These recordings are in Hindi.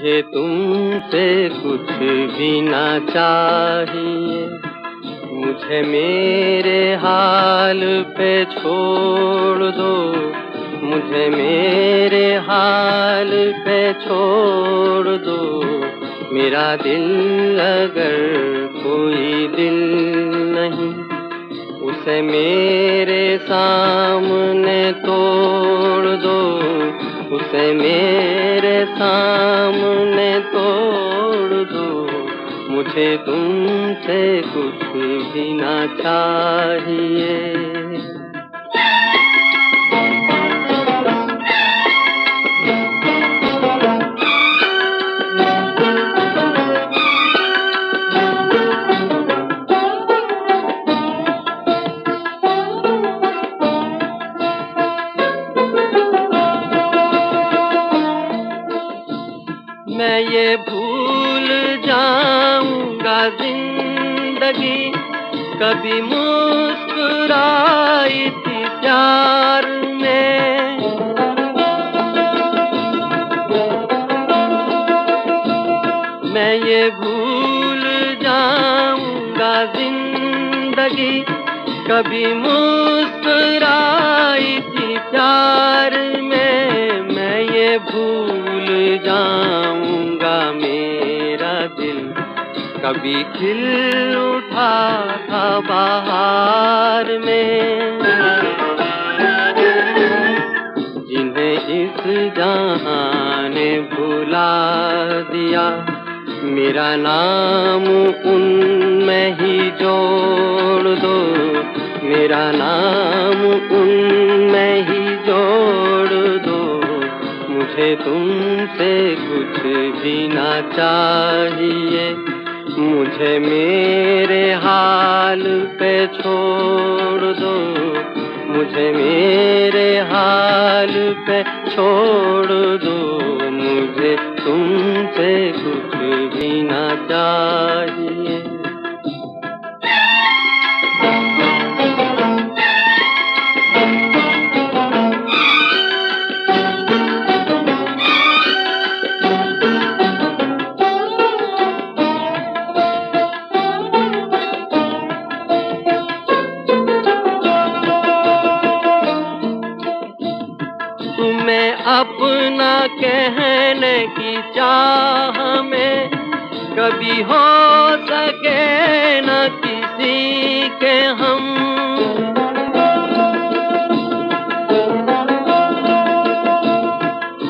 मुझे तुमसे कुछ भी ना चाहिए, मुझे मेरे हाल पे छोड़ दो, मुझे मेरे हाल पे छोड़ दो। मेरा दिल अगर कोई दिल नहीं, उसे मेरे सामने तोड़ दो, उसे मेरे सामने तोड़ दो। मुझे तुमसे कुछ भी ना चाहिए। मैं ये भूल जाऊंगा जिंदगी कभी मुस्कुराई थी प्यार में। मैं ये भूल जाऊंगा जिंदगी कभी मुस्कुराई थी प्यार में। मैं ये भूल जाऊंगा मेरा दिल कभी खिल उठा था बहार में। जिन्हें इस जहां ने भुला दिया, मेरा नाम उनमें ही जोड़ दो, मेरा नाम उनमें ही जोड़ दो। मुझे तुमसे कुछ भी ना चाहिए, मुझे मेरे हाल पे छोड़ दो, मुझे मेरे हाल पे छोड़ दो। मुझे तुमसे कुछ भी ना चाहिए। तुम्हें अपना कहने की चाह में कभी हो सके न किसी के हम।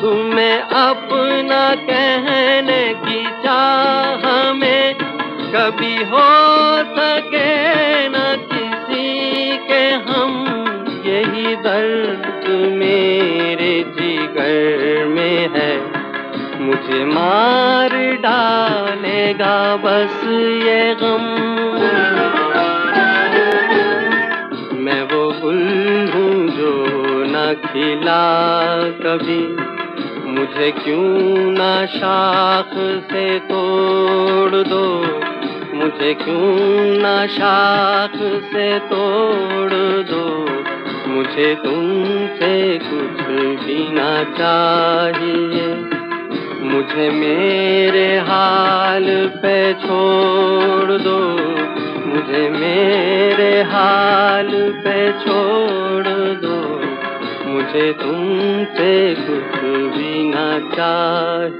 तुम्हें अपना कहने की चाह में कभी हो सके न किसी के हम। यही दर्द मेरे जिगर में है, मुझे मार डालेगा बस ये गम। मैं वो गुल हूँ जो न खिला कभी, मुझे क्यों ना शाख से तोड़ दो, मुझे क्यों ना शाख से तोड़ दो। मुझे तुमसे कुछ भी ना चाहिए, मुझे मेरे हाल पे छोड़ दो, मुझे मेरे हाल पे छोड़ दो। मुझे तुमसे कुछ भी ना चाहिए।